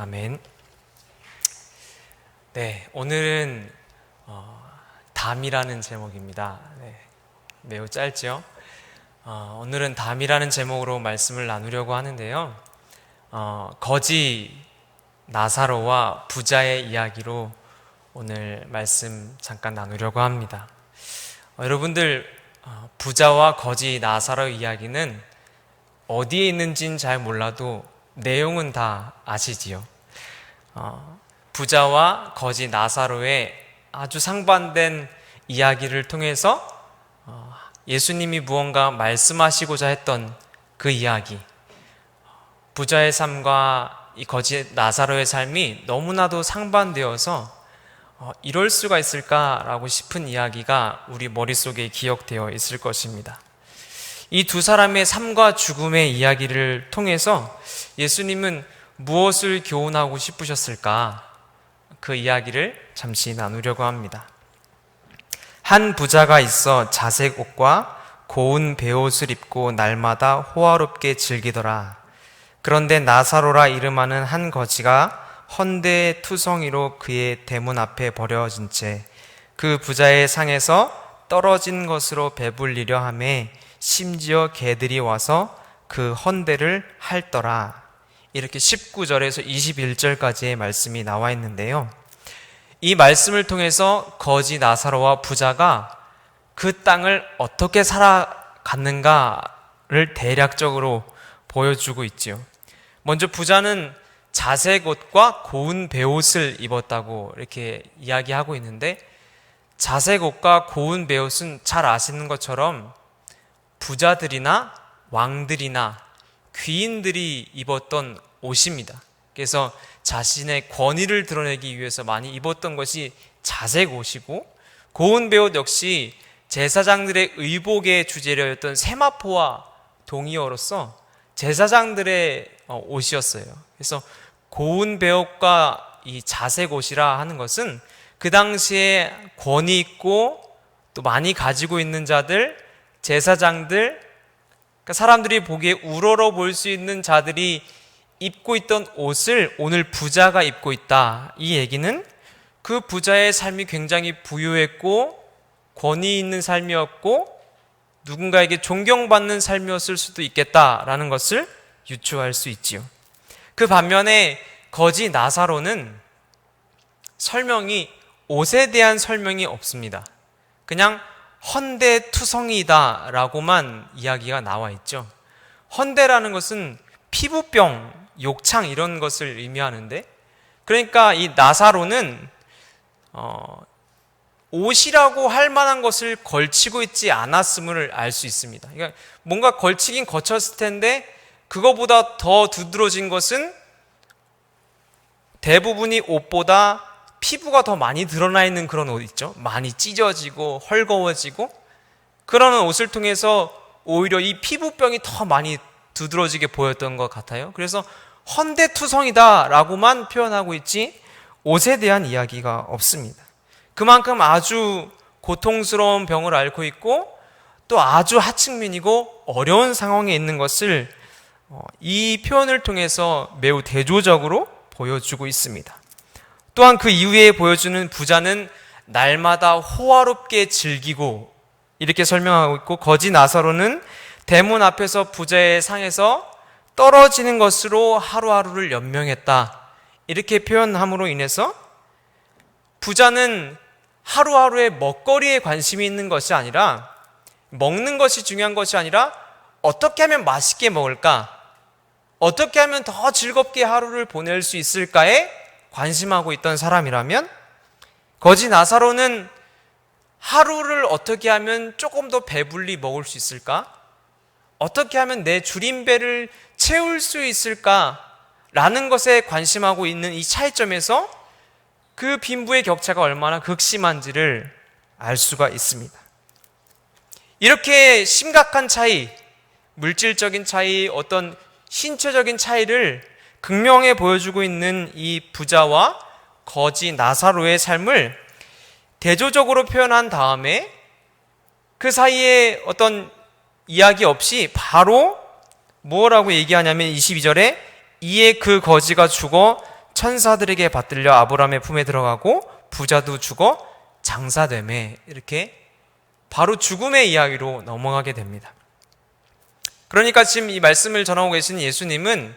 아멘. 네, 오늘은 담이라는 제목입니다. 네, 매우 짧죠? 오늘은 담이라는 제목으로 말씀을 나누려고 하는데요. 거지 나사로와 부자의 이야기로 오늘 말씀 잠깐 나누려고 합니다. 여러분들 부자와 거지 나사로 이야기는 어디에 있는지는 잘 몰라도 내용은 다 아시지요. 부자와 거지 나사로의 아주 상반된 이야기를 통해서 예수님이 무언가 말씀하시고자 했던 그 이야기, 부자의 삶과 이 거지 나사로의 삶이 너무나도 상반되어서 이럴 수가 있을까라고 싶은 이야기가 우리 머릿속에 기억되어 있을 것입니다. 이 두 사람의 삶과 죽음의 이야기를 통해서 예수님은 무엇을 교훈하고 싶으셨을까? 그 이야기를 잠시 나누려고 합니다. 한 부자가 있어 자색 옷과 고운 베옷을 입고 날마다 호화롭게 즐기더라. 그런데 나사로라 이름하는 한 거지가 헌데의 투성이로 그의 대문 앞에 버려진 채 그 부자의 상에서 떨어진 것으로 배불리려 하매 심지어 개들이 와서 그 헌데를 핥더라. 이렇게 19절에서 21절까지의 말씀이 나와 있는데요. 이 말씀을 통해서 거지 나사로와 부자가 그 땅을 어떻게 살아갔는가를 대략적으로 보여주고 있지요. 먼저 부자는 자색 옷과 고운 베옷을 입었다고 이렇게 이야기하고 있는데, 자색 옷과 고운 베옷은 잘 아시는 것처럼 부자들이나 왕들이나 귀인들이 입었던 옷입니다. 그래서 자신의 권위를 드러내기 위해서 많이 입었던 것이 자색 옷이고, 고운 베옷 역시 제사장들의 의복의 주재료였던 세마포와 동의어로서 제사장들의 옷이었어요. 그래서 고운 베옷과 이 자색 옷이라 하는 것은 그 당시에 권위 있고 또 많이 가지고 있는 자들, 제사장들, 그러니까 사람들이 보기에 우러러 볼 수 있는 자들이 입고 있던 옷을 오늘 부자가 입고 있다. 이 얘기는 그 부자의 삶이 굉장히 부유했고 권위 있는 삶이었고 누군가에게 존경받는 삶이었을 수도 있겠다라는 것을 유추할 수 있지요. 그 반면에 거지 나사로는 설명이, 옷에 대한 설명이 없습니다. 그냥 헌데투성이다 라고만 이야기가 나와 있죠. 헌데라는 것은 피부병, 욕창 이런 것을 의미하는데, 그러니까 이 나사로는 옷이라고 할 만한 것을 걸치고 있지 않았음을 알 수 있습니다. 그러니까 뭔가 걸치긴 거쳤을 텐데 그거보다 더 두드러진 것은 대부분이 옷보다 피부가 더 많이 드러나 있는 그런 옷 있죠. 많이 찢어지고 헐거워지고, 그런 옷을 통해서 오히려 이 피부병이 더 많이 두드러지게 보였던 것 같아요. 그래서 헌데투성이다 라고만 표현하고 있지 옷에 대한 이야기가 없습니다. 그만큼 아주 고통스러운 병을 앓고 있고 또 아주 하층민이고 어려운 상황에 있는 것을 이 표현을 통해서 매우 대조적으로 보여주고 있습니다. 또한 그 이후에 보여주는 부자는 날마다 호화롭게 즐기고 이렇게 설명하고 있고, 거지 나사로는 대문 앞에서 부자의 상에서 떨어지는 것으로 하루하루를 연명했다. 이렇게 표현함으로 인해서 부자는 하루하루의 먹거리에 관심이 있는 것이 아니라, 먹는 것이 중요한 것이 아니라 어떻게 하면 맛있게 먹을까? 어떻게 하면 더 즐겁게 하루를 보낼 수 있을까에 관심하고 있던 사람이라면, 거지 나사로는 하루를 어떻게 하면 조금 더 배불리 먹을 수 있을까? 어떻게 하면 내 줄인 배를 채울 수 있을까? 라는 것에 관심하고 있는 이 차이점에서 그 빈부의 격차가 얼마나 극심한지를 알 수가 있습니다. 이렇게 심각한 차이, 물질적인 차이, 어떤 신체적인 차이를 극명히 보여주고 있는 이 부자와 거지 나사로의 삶을 대조적으로 표현한 다음에 그 사이에 어떤 이야기 없이 바로 뭐라고 얘기하냐면 22절에 이에 그 거지가 죽어 천사들에게 받들려 아브라함의 품에 들어가고 부자도 죽어 장사되매, 이렇게 바로 죽음의 이야기로 넘어가게 됩니다. 그러니까 지금 이 말씀을 전하고 계신 예수님은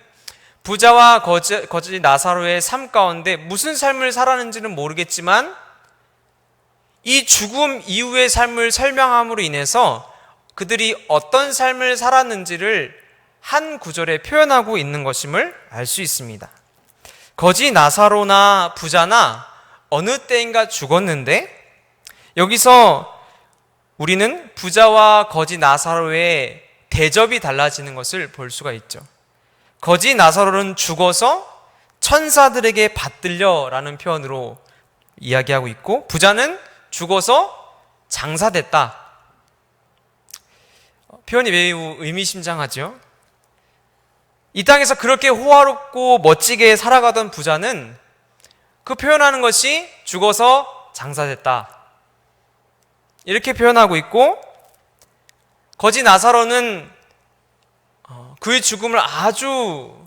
부자와 거지 나사로의 삶 가운데 무슨 삶을 살았는지는 모르겠지만 이 죽음 이후의 삶을 설명함으로 인해서 그들이 어떤 삶을 살았는지를 한 구절에 표현하고 있는 것임을 알 수 있습니다. 거지 나사로나 부자나 어느 때인가 죽었는데, 여기서 우리는 부자와 거지 나사로의 대접이 달라지는 것을 볼 수가 있죠. 거지 나사로는 죽어서 천사들에게 받들려라는 표현으로 이야기하고 있고, 부자는 죽어서 장사됐다. 표현이 매우 의미심장하죠. 이 땅에서 그렇게 호화롭고 멋지게 살아가던 부자는 그 표현하는 것이 죽어서 장사됐다, 이렇게 표현하고 있고, 거지 나사로는 그의 죽음을 아주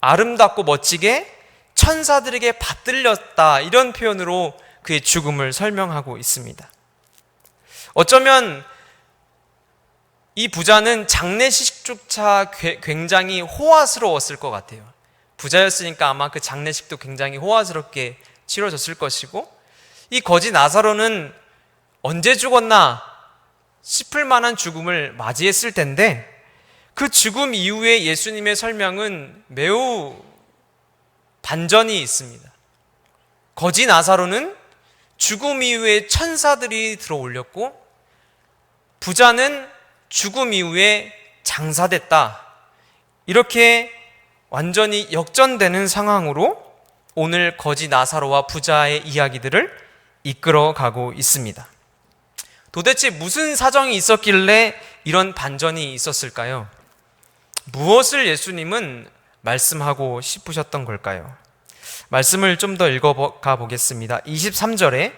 아름답고 멋지게 천사들에게 받들렸다, 이런 표현으로 그의 죽음을 설명하고 있습니다. 어쩌면 이 부자는 장례식조차 굉장히 호화스러웠을 것 같아요. 부자였으니까 아마 그 장례식도 굉장히 호화스럽게 치러졌을 것이고, 이 거지 나사로는 언제 죽었나 싶을 만한 죽음을 맞이했을 텐데, 그 죽음 이후에 예수님의 설명은 매우 반전이 있습니다. 거지 나사로는 죽음 이후에 천사들이 들어올렸고, 부자는 죽음 이후에 장사됐다, 이렇게 완전히 역전되는 상황으로 오늘 거지 나사로와 부자의 이야기들을 이끌어가고 있습니다. 도대체 무슨 사정이 있었길래 이런 반전이 있었을까요? 무엇을 예수님은 말씀하고 싶으셨던 걸까요? 말씀을 좀 더 읽어가 보겠습니다. 23절에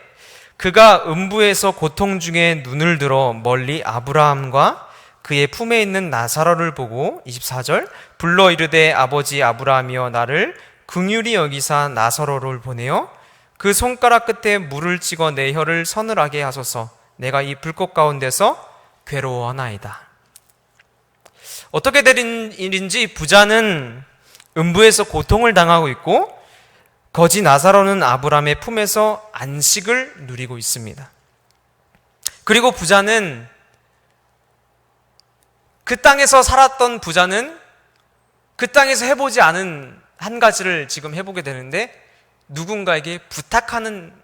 그가 음부에서 고통 중에 눈을 들어 멀리 아브라함과 그의 품에 있는 나사로를 보고, 24절, 불러 이르되 아버지 아브라함이여 나를 긍휼히 여기사 나사로를 보내어 그 손가락 끝에 물을 찍어 내 혀를 서늘하게 하소서. 내가 이 불꽃 가운데서 괴로워하나이다. 어떻게 된 일인지 부자는 음부에서 고통을 당하고 있고, 거지 나사로는 아브라함의 품에서 안식을 누리고 있습니다. 그리고 부자는, 그 땅에서 살았던 부자는 그 땅에서 해보지 않은 한 가지를 지금 해보게 되는데, 누군가에게 부탁하는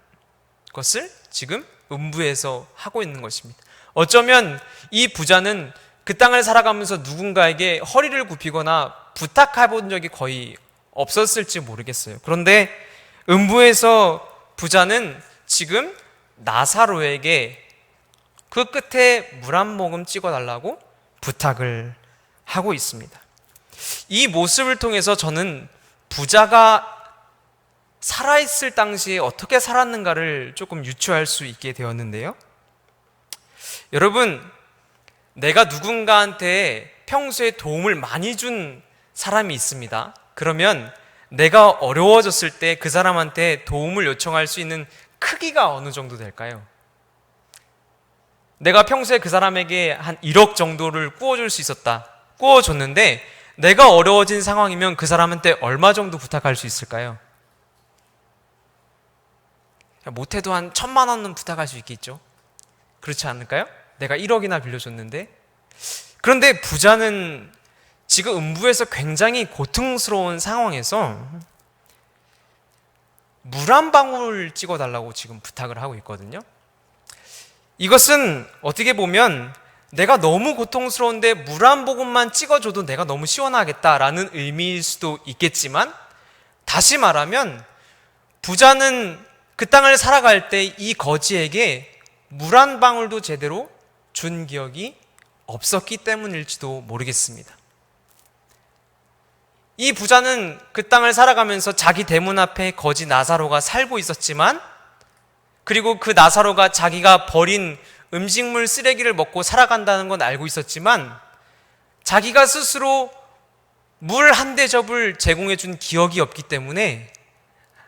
것을 지금 음부에서 하고 있는 것입니다. 어쩌면 이 부자는 그 땅을 살아가면서 누군가에게 허리를 굽히거나 부탁해본 적이 거의 없었을지 모르겠어요. 그런데 음부에서 부자는 지금 나사로에게 그 끝에 물 한 모금 찍어달라고 부탁을 하고 있습니다. 이 모습을 통해서 저는 부자가 살아있을 당시에 어떻게 살았는가를 조금 유추할 수 있게 되었는데요. 여러분, 내가 누군가한테 평소에 도움을 많이 준 사람이 있습니다. 그러면 내가 어려워졌을 때 그 사람한테 도움을 요청할 수 있는 크기가 어느 정도 될까요? 내가 평소에 그 사람에게 한 1억 정도를 구워줄 수 있었다. 구워줬는데 내가 어려워진 상황이면 그 사람한테 얼마 정도 부탁할 수 있을까요? 못해도 한 1,000만 원은 부탁할 수 있겠죠? 그렇지 않을까요? 내가 1억이나 빌려줬는데. 그런데 부자는 지금 음부에서 굉장히 고통스러운 상황에서 물 한 방울 찍어달라고 지금 부탁을 하고 있거든요. 이것은 어떻게 보면 내가 너무 고통스러운데 물 한 모금만 찍어줘도 내가 너무 시원하겠다라는 의미일 수도 있겠지만, 다시 말하면 부자는 그 땅을 살아갈 때 이 거지에게 물 한 방울도 제대로 준 기억이 없었기 때문일지도 모르겠습니다. 이 부자는 그 땅을 살아가면서 자기 대문 앞에 거지 나사로가 살고 있었지만, 그리고 그 나사로가 자기가 버린 음식물 쓰레기를 먹고 살아간다는 건 알고 있었지만, 자기가 스스로 물 한 대접을 제공해 준 기억이 없기 때문에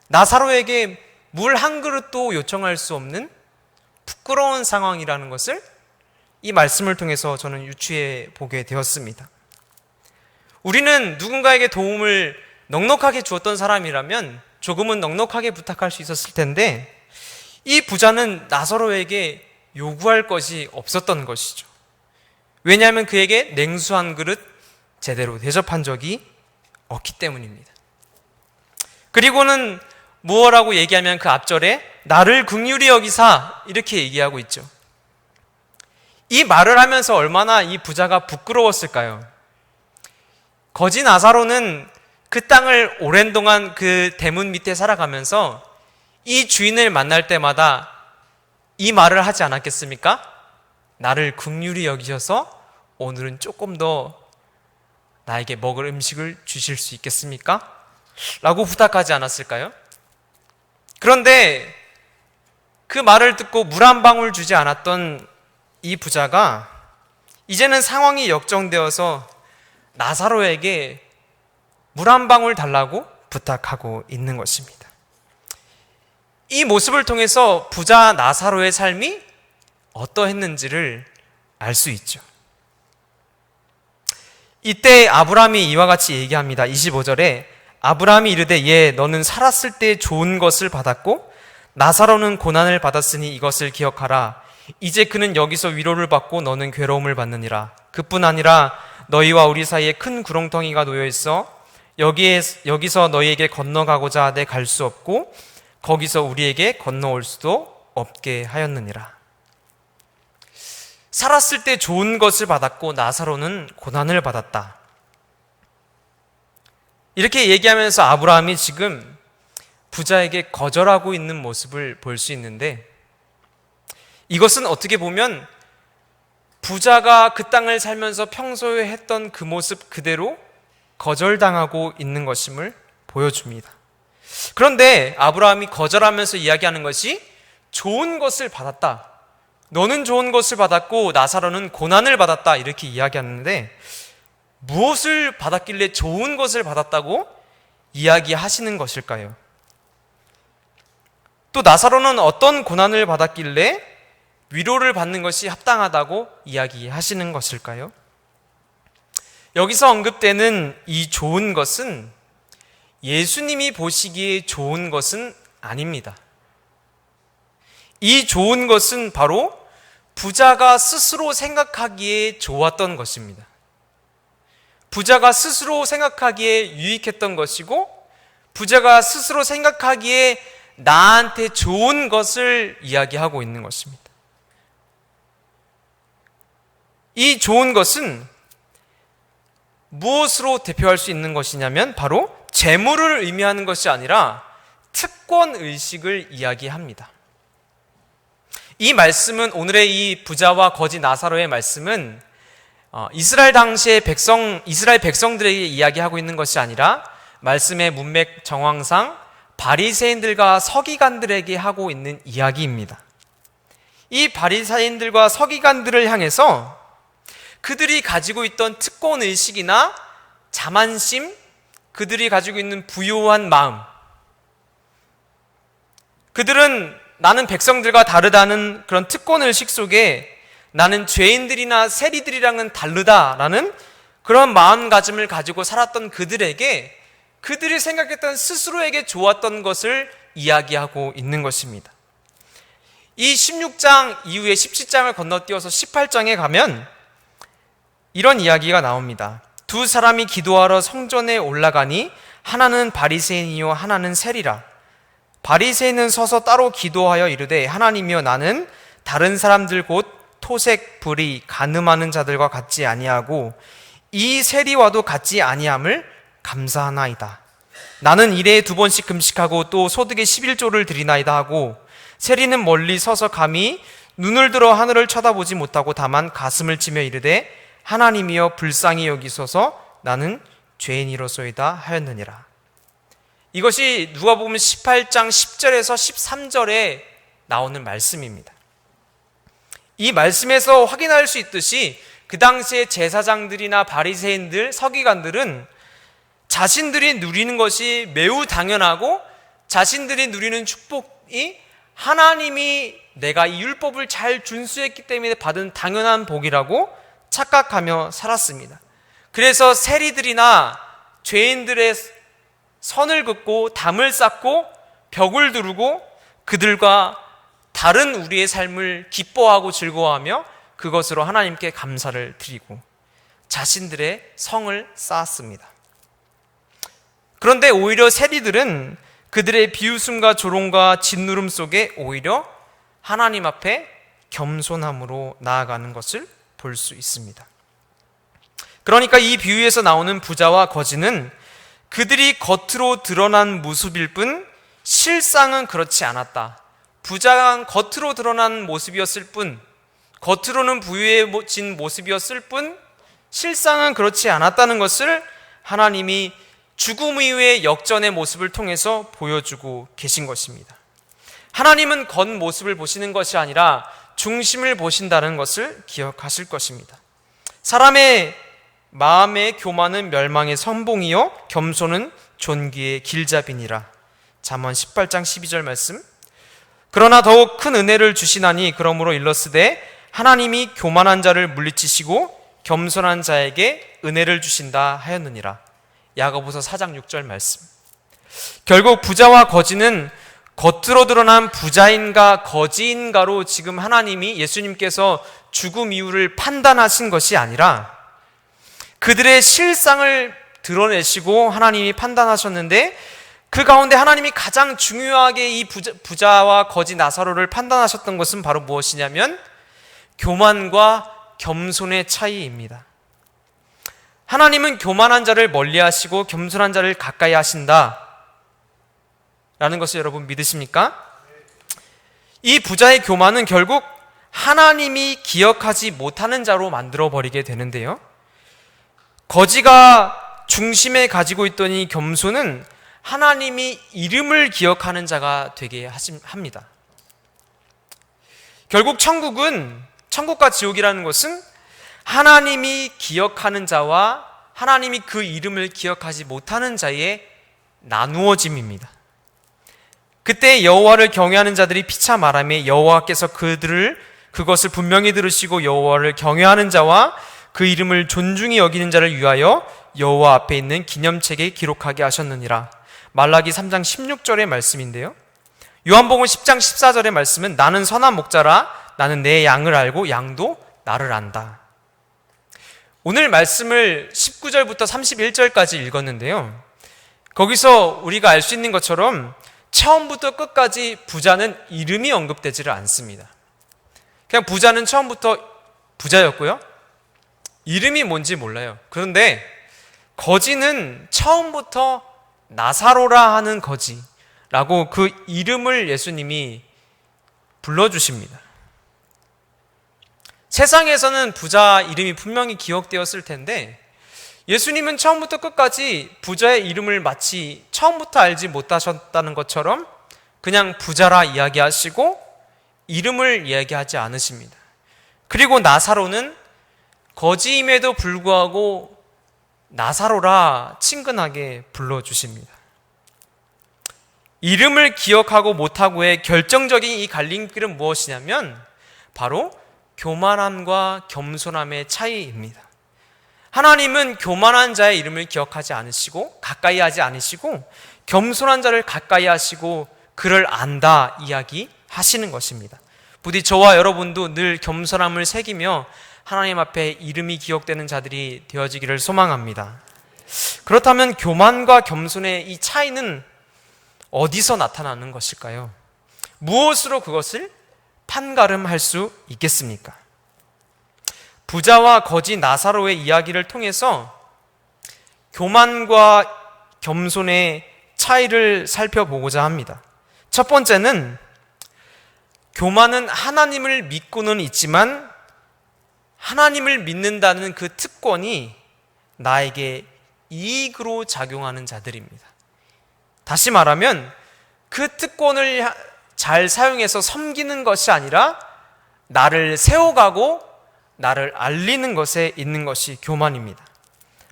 나사로에게 물 한 그릇도 요청할 수 없는 부끄러운 상황이라는 것을 이 말씀을 통해서 저는 유추해 보게 되었습니다. 우리는 누군가에게 도움을 넉넉하게 주었던 사람이라면 조금은 넉넉하게 부탁할 수 있었을 텐데 이 부자는 나사로에게 요구할 것이 없었던 것이죠. 왜냐하면 그에게 냉수 한 그릇 제대로 대접한 적이 없기 때문입니다. 그리고는 무엇라고 얘기하면 그 앞절에 나를 긍휼히 여기사 이렇게 얘기하고 있죠. 이 말을 하면서 얼마나 이 부자가 부끄러웠을까요? 거지 나사로는 그 땅을 오랜 동안 그 대문 밑에 살아가면서 이 주인을 만날 때마다 이 말을 하지 않았겠습니까? 나를 긍휼히 여기셔서 오늘은 조금 더 나에게 먹을 음식을 주실 수 있겠습니까? 라고 부탁하지 않았을까요? 그런데 그 말을 듣고 물 한 방울 주지 않았던 이 부자가 이제는 상황이 역정되어서 나사로에게 물 한 방울 달라고 부탁하고 있는 것입니다. 이 모습을 통해서 부자 나사로의 삶이 어떠했는지를 알 수 있죠. 이때 아브라함이 이와 같이 얘기합니다. 25절에 아브라함이 이르되 예 너는 살았을 때 좋은 것을 받았고 나사로는 고난을 받았으니 이것을 기억하라. 이제 그는 여기서 위로를 받고 너는 괴로움을 받느니라. 그뿐 아니라 너희와 우리 사이에 큰 구렁텅이가 놓여 있어 여기서 너희에게 건너가고자 하되 갈 수 없고 거기서 우리에게 건너올 수도 없게 하였느니라. 살았을 때 좋은 것을 받았고 나사로는 고난을 받았다. 이렇게 얘기하면서 아브라함이 지금 부자에게 거절하고 있는 모습을 볼 수 있는데 이것은 어떻게 보면 부자가 그 땅을 살면서 평소에 했던 그 모습 그대로 거절당하고 있는 것임을 보여줍니다. 그런데 아브라함이 거절하면서 이야기하는 것이 좋은 것을 받았다. 너는 좋은 것을 받았고 나사로는 고난을 받았다. 이렇게 이야기하는데 무엇을 받았길래 좋은 것을 받았다고 이야기하시는 것일까요? 또 나사로는 어떤 고난을 받았길래 위로를 받는 것이 합당하다고 이야기하시는 것일까요? 여기서 언급되는 이 좋은 것은 예수님이 보시기에 좋은 것은 아닙니다. 이 좋은 것은 바로 부자가 스스로 생각하기에 좋았던 것입니다. 부자가 스스로 생각하기에 유익했던 것이고 부자가 스스로 생각하기에 나한테 좋은 것을 이야기하고 있는 것입니다. 이 좋은 것은 무엇으로 대표할 수 있는 것이냐면 바로 재물을 의미하는 것이 아니라 특권의식을 이야기합니다. 이 말씀은 오늘의 이 부자와 거지 나사로의 말씀은 이스라엘 당시의 이스라엘 백성들에게 이야기하고 있는 것이 아니라 말씀의 문맥 정황상 바리새인들과 서기관들에게 하고 있는 이야기입니다. 이 바리새인들과 서기관들을 향해서 그들이 가지고 있던 특권의식이나 자만심, 그들이 가지고 있는 부요한 마음, 그들은 나는 백성들과 다르다는 그런 특권의식 속에 나는 죄인들이나 세리들이랑은 다르다라는 그런 마음가짐을 가지고 살았던 그들에게 그들이 생각했던 스스로에게 좋았던 것을 이야기하고 있는 것입니다. 이 16장 이후에 17장을 건너뛰어서 18장에 가면 이런 이야기가 나옵니다. 두 사람이 기도하러 성전에 올라가니 하나는 바리새인이요 하나는 세리라. 바리새인은 서서 따로 기도하여 이르되 하나님이여 나는 다른 사람들 곧 토색, 불의, 간음하는 자들과 같지 아니하고 이 세리와도 같지 아니함을 감사하나이다. 나는 일에 2번씩 금식하고 또 소득의 11조를 드리나이다 하고 세리는 멀리 서서 감히 눈을 들어 하늘을 쳐다보지 못하고 다만 가슴을 치며 이르되 하나님이여 불쌍히 여기소서 나는 죄인이로소이다 하였느니라. 이것이 누가복음 18장 10절에서 13절에 나오는 말씀입니다. 이 말씀에서 확인할 수 있듯이 그 당시에 제사장들이나 바리새인들, 서기관들은 자신들이 누리는 것이 매우 당연하고 자신들이 누리는 축복이 하나님이 내가 이 율법을 잘 준수했기 때문에 받은 당연한 복이라고 착각하며 살았습니다. 그래서 세리들이나 죄인들의 선을 긋고 담을 쌓고 벽을 두르고 그들과 다른 우리의 삶을 기뻐하고 즐거워하며 그것으로 하나님께 감사를 드리고 자신들의 성을 쌓았습니다. 그런데 오히려 세리들은 그들의 비웃음과 조롱과 짓누름 속에 오히려 하나님 앞에 겸손함으로 나아가는 것을 볼 수 있습니다. 그러니까 이 비유에서 나오는 부자와 거지는 그들이 겉으로 드러난 모습일 뿐 실상은 그렇지 않았다. 부자가 겉으로 드러난 모습이었을 뿐, 겉으로는 부유해진 모습이었을 뿐 실상은 그렇지 않았다는 것을 하나님이 죽음 이후의 역전의 모습을 통해서 보여주고 계신 것입니다. 하나님은 겉모습을 보시는 것이 아니라 중심을 보신다는 것을 기억하실 것입니다. 사람의 마음의 교만은 멸망의 선봉이요 겸손은 존귀의 길잡이니라. 잠언 18장 12절 말씀. 그러나 더욱 큰 은혜를 주시나니 그러므로 일렀으되 하나님이 교만한 자를 물리치시고 겸손한 자에게 은혜를 주신다 하였느니라. 야고보서 4장 6절 말씀. 결국 부자와 거지는 겉으로 드러난 부자인가 거지인가로 지금 하나님이 예수님께서 죽음 이유를 판단하신 것이 아니라 그들의 실상을 드러내시고 하나님이 판단하셨는데 그 가운데 하나님이 가장 중요하게 이 부자와 거지 나사로를 판단하셨던 것은 바로 무엇이냐면 교만과 겸손의 차이입니다. 하나님은 교만한 자를 멀리 하시고 겸손한 자를 가까이 하신다 라는 것을 여러분 믿으십니까? 이 부자의 교만은 결국 하나님이 기억하지 못하는 자로 만들어버리게 되는데요, 거지가 중심에 가지고 있던 이 겸손은 하나님이 이름을 기억하는 자가 되게 합니다. 결국 천국과 지옥이라는 것은 하나님이 기억하는 자와 하나님이 그 이름을 기억하지 못하는 자의 나누어짐입니다. 그때 여호와를 경외하는 자들이 피차 말하며 여호와께서 그것을 분명히 들으시고 여호와를 경외하는 자와 그 이름을 존중히 여기는 자를 위하여 여호와 앞에 있는 기념책에 기록하게 하셨느니라. 말라기 3장 16절의 말씀인데요, 요한복음 10장 14절의 말씀은 나는 선한 목자라 나는 내 양을 알고 양도 나를 안다. 오늘 말씀을 19절부터 31절까지 읽었는데요, 거기서 우리가 알 수 있는 것처럼 처음부터 끝까지 부자는 이름이 언급되지를 않습니다. 그냥 부자는 처음부터 부자였고요, 이름이 뭔지 몰라요. 그런데 거지는 처음부터 나사로라 하는 거지라고 그 이름을 예수님이 불러주십니다. 세상에서는 부자 이름이 분명히 기억되었을 텐데 예수님은 처음부터 끝까지 부자의 이름을 마치 처음부터 알지 못하셨다는 것처럼 그냥 부자라 이야기하시고 이름을 이야기하지 않으십니다. 그리고 나사로는 거지임에도 불구하고 나사로라 친근하게 불러주십니다. 이름을 기억하고 못하고의 결정적인 이 갈림길은 무엇이냐면 바로 교만함과 겸손함의 차이입니다. 하나님은 교만한 자의 이름을 기억하지 않으시고 가까이 하지 않으시고 겸손한 자를 가까이 하시고 그를 안다 이야기하시는 것입니다. 부디 저와 여러분도 늘 겸손함을 새기며 하나님 앞에 이름이 기억되는 자들이 되어지기를 소망합니다. 그렇다면 교만과 겸손의 이 차이는 어디서 나타나는 것일까요? 무엇으로 그것을 판가름할 수 있겠습니까? 부자와 거지 나사로의 이야기를 통해서 교만과 겸손의 차이를 살펴보고자 합니다. 첫 번째는 교만은 하나님을 믿고는 있지만 하나님을 믿는다는 그 특권이 나에게 이익으로 작용하는 자들입니다. 다시 말하면 그 특권을 잘 사용해서 섬기는 것이 아니라 나를 세워가고 나를 알리는 것에 있는 것이 교만입니다.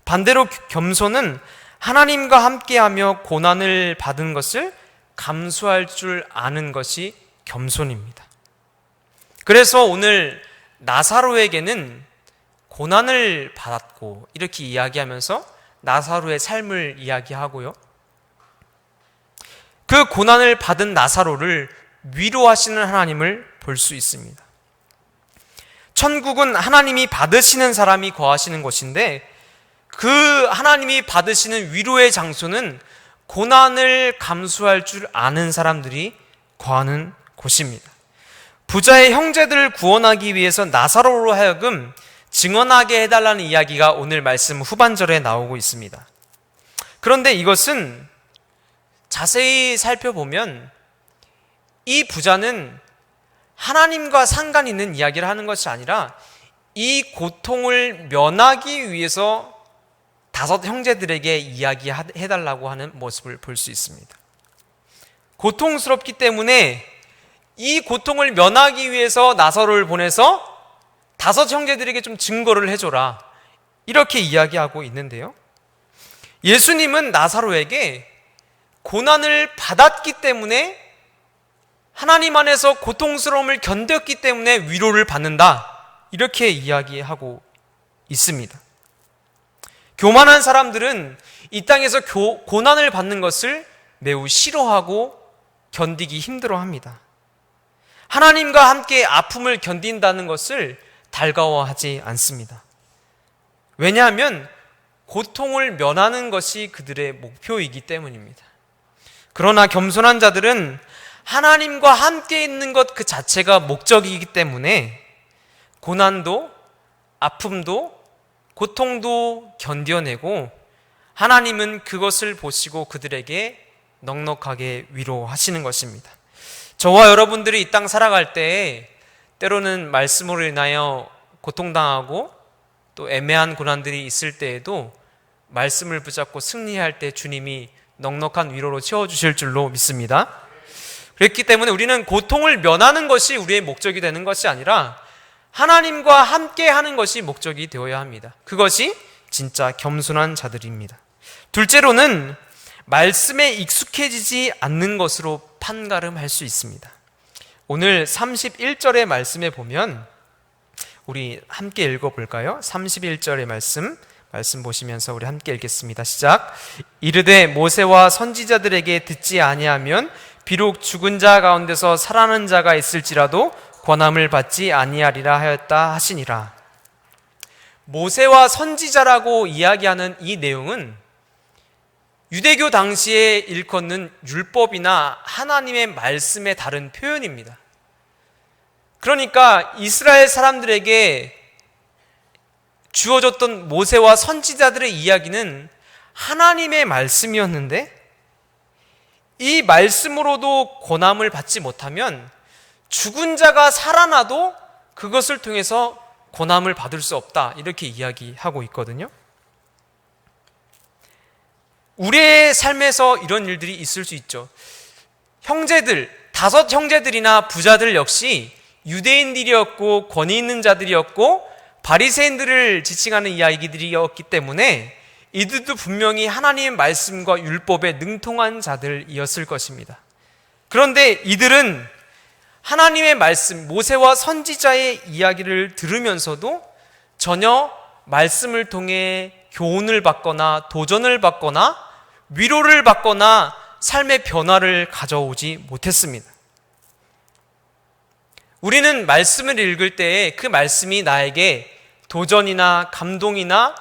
반대로 겸손은 하나님과 함께하며 고난을 받은 것을 감수할 줄 아는 것이 겸손입니다. 그래서 오늘 나사로에게는 고난을 받았고 이렇게 이야기하면서 나사로의 삶을 이야기하고요. 그 고난을 받은 나사로를 위로하시는 하나님을 볼 수 있습니다. 천국은 하나님이 받으시는 사람이 거하시는 곳인데 그 하나님이 받으시는 위로의 장소는 고난을 감수할 줄 아는 사람들이 거하는 곳입니다. 부자의 형제들을 구원하기 위해서 나사로로 하여금 증언하게 해달라는 이야기가 오늘 말씀 후반절에 나오고 있습니다. 그런데 이것은 자세히 살펴보면 이 부자는 하나님과 상관 있는 이야기를 하는 것이 아니라 이 고통을 면하기 위해서 5 형제들에게 이야기해달라고 하는 모습을 볼 수 있습니다. 고통스럽기 때문에 이 고통을 면하기 위해서 나사로를 보내서 5 형제들에게 좀 증거를 해줘라, 이렇게 이야기하고 있는데요. 예수님은 나사로에게 고난을 받았기 때문에, 하나님 안에서 고통스러움을 견뎠기 때문에 위로를 받는다, 이렇게 이야기하고 있습니다. 교만한 사람들은 이 땅에서 고난을 받는 것을 매우 싫어하고 견디기 힘들어합니다. 하나님과 함께 아픔을 견딘다는 것을 달가워하지 않습니다. 왜냐하면 고통을 면하는 것이 그들의 목표이기 때문입니다. 그러나 겸손한 자들은 하나님과 함께 있는 것 그 자체가 목적이기 때문에 고난도, 아픔도, 고통도 견뎌내고 하나님은 그것을 보시고 그들에게 넉넉하게 위로하시는 것입니다. 저와 여러분들이 이 땅 살아갈 때 때로는 말씀으로 인하여 고통당하고 또 애매한 고난들이 있을 때에도 말씀을 붙잡고 승리할 때 주님이 넉넉한 위로로 채워주실 줄로 믿습니다. 그렇기 때문에 우리는 고통을 면하는 것이 우리의 목적이 되는 것이 아니라 하나님과 함께 하는 것이 목적이 되어야 합니다. 그것이 진짜 겸손한 자들입니다. 둘째로는 말씀에 익숙해지지 않는 것으로 판가름할 수 있습니다. 오늘 31절의 말씀에 보면 우리 함께 읽어볼까요? 31절의 말씀 보시면서 우리 함께 읽겠습니다. 시작. 이르되 모세와 선지자들에게 듣지 아니하면 비록 죽은 자 가운데서 살아나는 자가 있을지라도 권함을 받지 아니하리라 하였다 하시니라. 모세와 선지자라고 이야기하는 이 내용은 유대교 당시에 일컫는 율법이나 하나님의 말씀에 다른 표현입니다. 그러니까 이스라엘 사람들에게 주어졌던 모세와 선지자들의 이야기는 하나님의 말씀이었는데 이 말씀으로도 권함을 받지 못하면 죽은 자가 살아나도 그것을 통해서 권함을 받을 수 없다, 이렇게 이야기하고 있거든요. 우리의 삶에서 이런 일들이 있을 수 있죠. 형제들, 5 형제들이나 부자들 역시 유대인들이었고 권위 있는 자들이었고 바리새인들을 지칭하는 이야기들이었기 때문에 이들도 분명히 하나님의 말씀과 율법에 능통한 자들이었을 것입니다. 그런데 이들은 하나님의 말씀, 모세와 선지자의 이야기를 들으면서도 전혀 말씀을 통해 교훈을 받거나 도전을 받거나 위로를 받거나 삶의 변화를 가져오지 못했습니다. 우리는 말씀을 읽을 때에 그 말씀이 나에게 도전이나 감동이나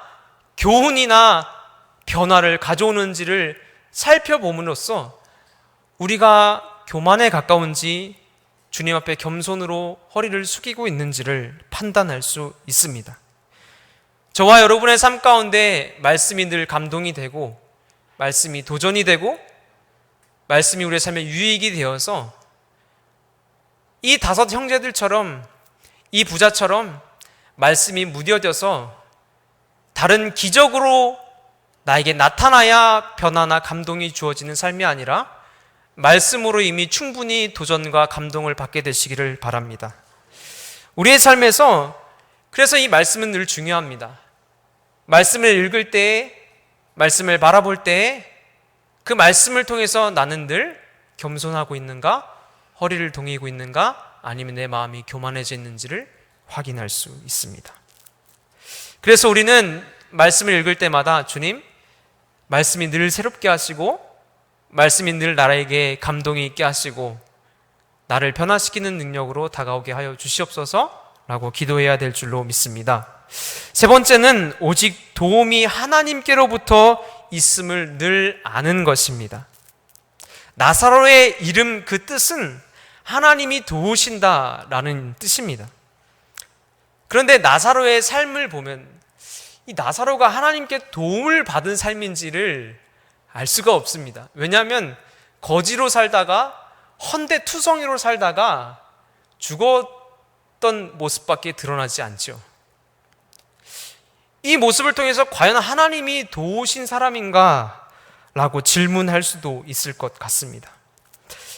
교훈이나 변화를 가져오는지를 살펴봄으로써 우리가 교만에 가까운지 주님 앞에 겸손으로 허리를 숙이고 있는지를 판단할 수 있습니다. 저와 여러분의 삶 가운데 말씀이 늘 감동이 되고 말씀이 도전이 되고 말씀이 우리의 삶에 유익이 되어서 이 5 형제들처럼, 이 부자처럼 말씀이 무뎌져서 다른 기적으로 나에게 나타나야 변화나 감동이 주어지는 삶이 아니라 말씀으로 이미 충분히 도전과 감동을 받게 되시기를 바랍니다. 우리의 삶에서 그래서 이 말씀은 늘 중요합니다. 말씀을 읽을 때 말씀을 바라볼 때 그 말씀을 통해서 나는 늘 겸손하고 있는가, 허리를 동이고 있는가, 아니면 내 마음이 교만해져 있는지를 확인할 수 있습니다. 그래서 우리는 말씀을 읽을 때마다 주님, 말씀이 늘 새롭게 하시고 말씀이 늘 나에게 감동이 있게 하시고 나를 변화시키는 능력으로 다가오게 하여 주시옵소서 라고 기도해야 될 줄로 믿습니다. 세 번째는 오직 도움이 하나님께로부터 있음을 늘 아는 것입니다. 나사로의 이름 그 뜻은 하나님이 도우신다라는 뜻입니다. 그런데 나사로의 삶을 보면 이 나사로가 하나님께 도움을 받은 삶인지를 알 수가 없습니다. 왜냐하면 거지로 살다가 헌데투성이로 살다가 죽었던 모습밖에 드러나지 않죠. 이 모습을 통해서 과연 하나님이 도우신 사람인가? 라고 질문할 수도 있을 것 같습니다.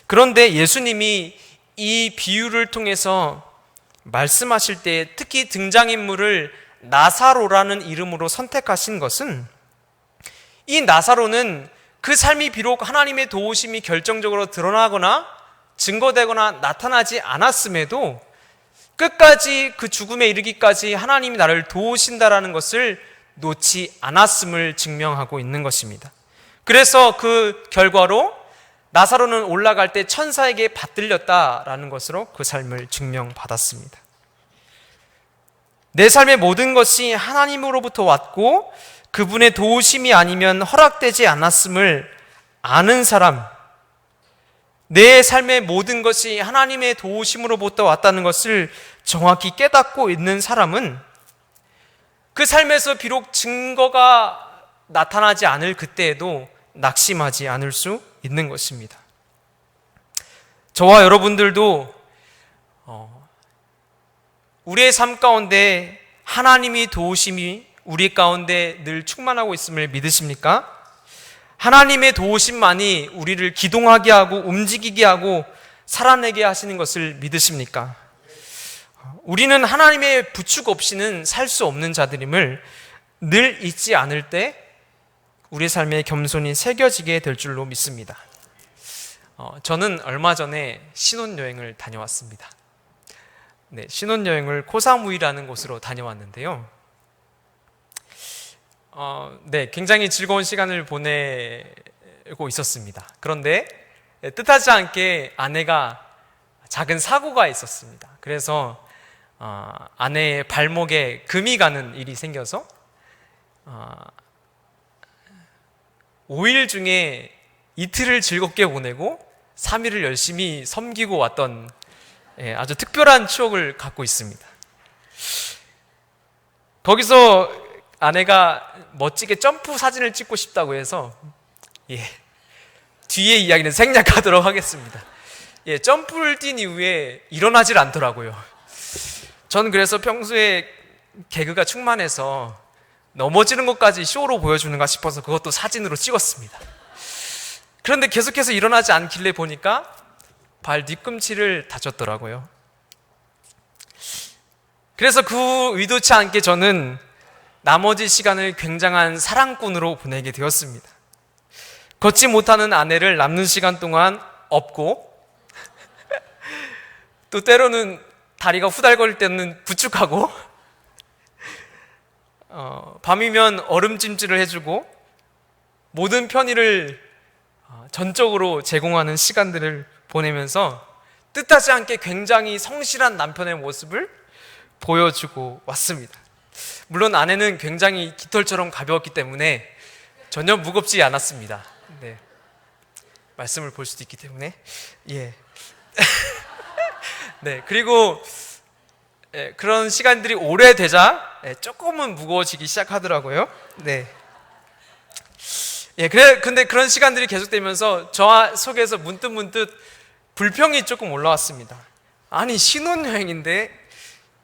그런데 예수님이 이 비유를 통해서 말씀하실 때 특히 등장인물을 나사로라는 이름으로 선택하신 것은 이 나사로는 그 삶이 비록 하나님의 도우심이 결정적으로 드러나거나 증거되거나 나타나지 않았음에도 끝까지 그 죽음에 이르기까지 하나님이 나를 도우신다라는 것을 놓지 않았음을 증명하고 있는 것입니다. 그래서 그 결과로 나사로는 올라갈 때 천사에게 받들렸다라는 것으로 그 삶을 증명받았습니다. 내 삶의 모든 것이 하나님으로부터 왔고 그분의 도우심이 아니면 허락되지 않았음을 아는 사람, 내 삶의 모든 것이 하나님의 도우심으로부터 왔다는 것을 정확히 깨닫고 있는 사람은 그 삶에서 비록 증거가 나타나지 않을 그때에도 낙심하지 않을 수 있는 것입니다. 저와 여러분들도 우리의 삶 가운데 하나님이 도우심이 우리 가운데 늘 충만하고 있음을 믿으십니까? 하나님의 도우심만이 우리를 기동하게 하고 움직이게 하고 살아내게 하시는 것을 믿으십니까? 우리는 하나님의 부축 없이는 살 수 없는 자들임을 늘 잊지 않을 때 우리 삶의 겸손이 새겨지게 될 줄로 믿습니다. 저는 얼마 전에 신혼여행을 다녀왔습니다. 네, 신혼여행을 코사무이라는 곳으로 다녀왔는데요. 네, 굉장히 즐거운 시간을 보내고 있었습니다. 그런데 뜻하지 않게 아내가 작은 사고가 있었습니다. 그래서 아내의 발목에 금이 가는 일이 생겨서 5일 중에 이틀을 즐겁게 보내고 3일을 열심히 섬기고 왔던 아주 특별한 추억을 갖고 있습니다. 거기서 아내가 멋지게 점프 사진을 찍고 싶다고 해서 뒤에 이야기는 생략하도록 하겠습니다. 점프를 뛴 이후에 일어나질 않더라고요. 저는 그래서 평소에 개그가 충만해서 넘어지는 것까지 쇼로 보여주는가 싶어서 그것도 사진으로 찍었습니다. 그런데 계속해서 일어나지 않길래 보니까 발 뒤꿈치를 다쳤더라고요. 그래서 그 의도치 않게 저는 나머지 시간을 굉장한 사랑꾼으로 보내게 되었습니다. 걷지 못하는 아내를 남는 시간 동안 업고 또 때로는 다리가 후달거릴 때는 부축하고 밤이면 얼음찜질을 해주고 모든 편의를 전적으로 제공하는 시간들을 보내면서 뜻하지 않게 굉장히 성실한 남편의 모습을 보여주고 왔습니다. 물론 아내는 굉장히 깃털처럼 가벼웠기 때문에 전혀 무겁지 않았습니다. 네. 말씀을 볼 수도 있기 때문에 네, 그리고 그런 시간들이 오래되자 조금은 무거워지기 시작하더라고요. 네. 근데 그런 시간들이 계속되면서 저 속에서 문득 불평이 조금 올라왔습니다. 아니, 신혼여행인데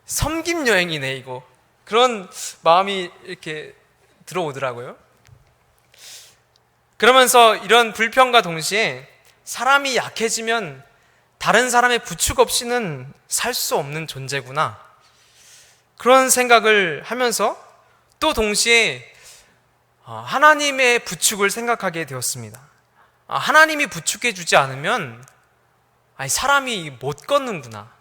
섬김여행이네 이거. 그런 마음이 이렇게 들어오더라고요. 그러면서 이런 불평과 동시에 사람이 약해지면 다른 사람의 부축 없이는 살 수 없는 존재구나, 그런 생각을 하면서 또 동시에 하나님의 부축을 생각하게 되었습니다. 하나님이 부축해 주지 않으면 사람이 못 걷는구나.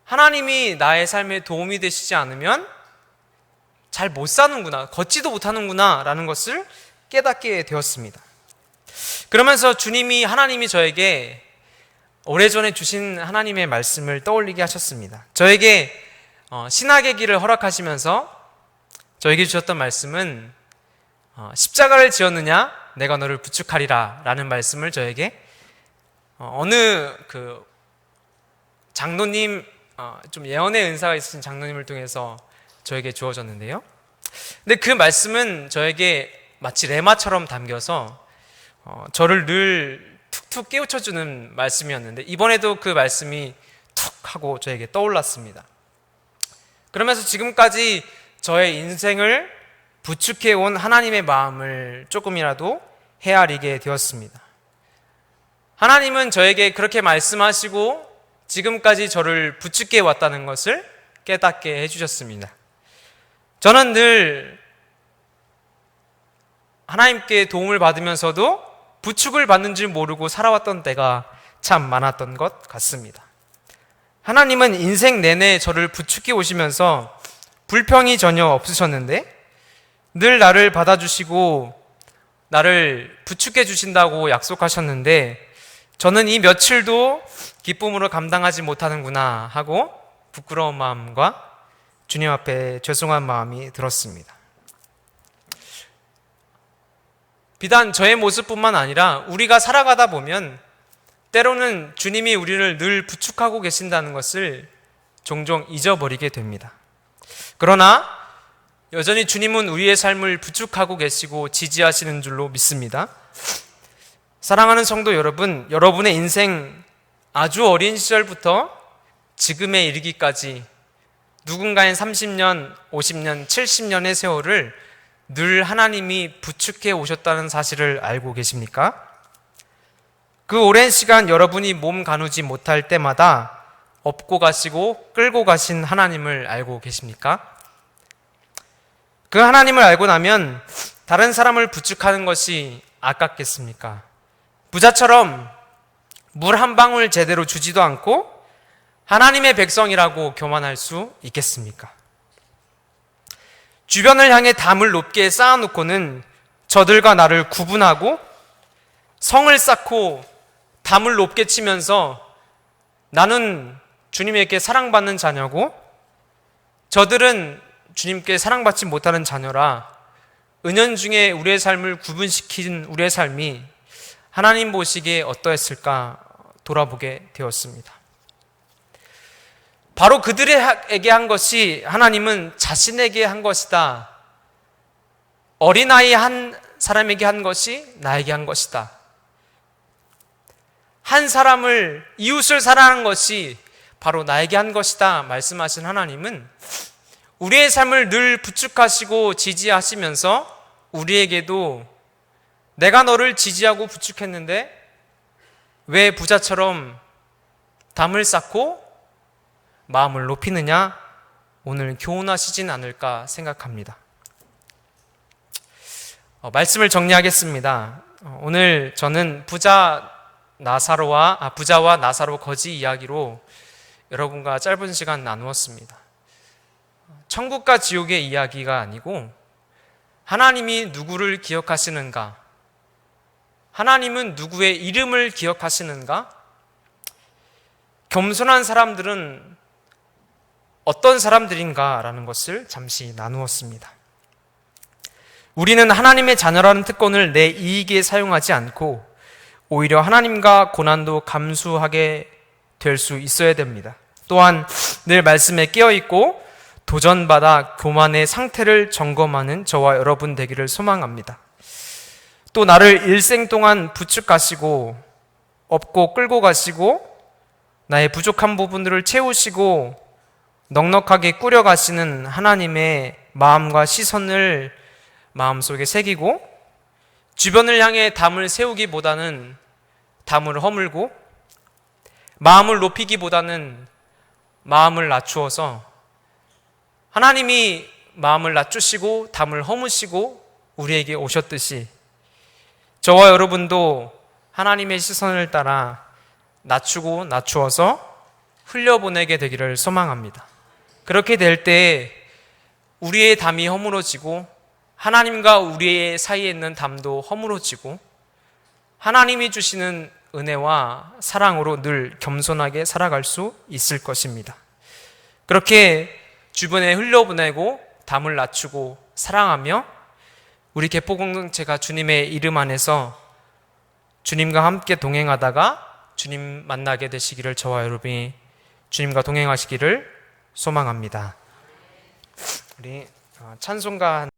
하나님이 나의 삶에 도움이 되시지 않으면 잘 못 사는구나, 걷지도 못하는구나 라는 것을 깨닫게 되었습니다. 그러면서 하나님이 저에게 오래전에 주신 하나님의 말씀을 떠올리게 하셨습니다. 저에게 신학의 길을 허락하시면서 저에게 주셨던 말씀은 십자가를 지었느냐 내가 너를 부축하리라 라는 말씀을 저에게 어느 장로님, 좀 예언의 은사가 있으신 장로님을 통해서 저에게 주어졌는데요. 근데 그 말씀은 저에게 마치 레마처럼 담겨서 저를 늘 툭툭 깨우쳐주는 말씀이었는데, 이번에도 그 말씀이 툭 하고 저에게 떠올랐습니다. 그러면서 지금까지 저의 인생을 부축해온 하나님의 마음을 조금이라도 헤아리게 되었습니다. 하나님은 저에게 그렇게 말씀하시고 지금까지 저를 부축해 왔다는 것을 깨닫게 해주셨습니다. 저는 늘 하나님께 도움을 받으면서도 부축을 받는 줄 모르고 살아왔던 때가 참 많았던 것 같습니다. 하나님은 인생 내내 저를 부축해 오시면서 불평이 전혀 없으셨는데 늘 나를 받아주시고 나를 부축해 주신다고 약속하셨는데, 저는 이 며칠도 기쁨으로 감당하지 못하는구나 하고 부끄러운 마음과 주님 앞에 죄송한 마음이 들었습니다. 비단 저의 모습뿐만 아니라 우리가 살아가다 보면 때로는 주님이 우리를 늘 부축하고 계신다는 것을 종종 잊어버리게 됩니다. 그러나 여전히 주님은 우리의 삶을 부축하고 계시고 지지하시는 줄로 믿습니다. 사랑하는 성도 여러분, 여러분의 인생 아주 어린 시절부터 지금에 이르기까지 누군가의 30년, 50년, 70년의 세월을 늘 하나님이 부축해 오셨다는 사실을 알고 계십니까? 그 오랜 시간 여러분이 몸 가누지 못할 때마다 업고 가시고 끌고 가신 하나님을 알고 계십니까? 그 하나님을 알고 나면 다른 사람을 부축하는 것이 아깝겠습니까? 부자처럼 물 한 방울 제대로 주지도 않고 하나님의 백성이라고 교만할 수 있겠습니까? 주변을 향해 담을 높게 쌓아놓고는 저들과 나를 구분하고 성을 쌓고 담을 높게 치면서 나는 주님에게 사랑받는 자녀고 저들은 주님께 사랑받지 못하는 자녀라, 은연중에 우리의 삶을 구분시킨 우리의 삶이 하나님 보시기에 어떠했을까 돌아보게 되었습니다. 바로 그들에게 한 것이 하나님은 자신에게 한 것이다. 어린아이 한 사람에게 한 것이 나에게 한 것이다. 한 사람을, 이웃을 사랑하는 것이 바로 나에게 한 것이다 말씀하신 하나님은 우리의 삶을 늘 부축하시고 지지하시면서 우리에게도 내가 너를 지지하고 부축했는데 왜 부자처럼 담을 쌓고 마음을 높이느냐? 오늘 교훈하시진 않을까 생각합니다. 말씀을 정리하겠습니다. 오늘 저는 부자와 나사로 거지 이야기로 여러분과 짧은 시간 나누었습니다. 천국과 지옥의 이야기가 아니고 하나님이 누구를 기억하시는가? 하나님은 누구의 이름을 기억하시는가? 겸손한 사람들은 어떤 사람들인가라는 것을 잠시 나누었습니다. 우리는 하나님의 자녀라는 특권을 내 이익에 사용하지 않고 오히려 하나님과 고난도 감수하게 될 수 있어야 됩니다. 또한 늘 말씀에 깨어있고 도전받아 교만의 상태를 점검하는 저와 여러분 되기를 소망합니다. 또 나를 일생 동안 부축하시고 업고 끌고 가시고 나의 부족한 부분들을 채우시고 넉넉하게 꾸려가시는 하나님의 마음과 시선을 마음속에 새기고 주변을 향해 담을 세우기보다는 담을 허물고 마음을 높이기보다는 마음을 낮추어서 하나님이 마음을 낮추시고 담을 허무시고 우리에게 오셨듯이 저와 여러분도 하나님의 시선을 따라 낮추고 낮추어서 흘려보내게 되기를 소망합니다. 그렇게 될 때 우리의 담이 허물어지고 하나님과 우리의 사이에 있는 담도 허물어지고 하나님이 주시는 은혜와 사랑으로 늘 겸손하게 살아갈 수 있을 것입니다. 그렇게 주변에 흘려보내고 담을 낮추고 사랑하며 우리 개포 공동체가 주님의 이름 안에서 주님과 함께 동행하다가 주님 만나게 되시기를 저와 여러분이 주님과 동행하시기를 소망합니다. 우리 찬송가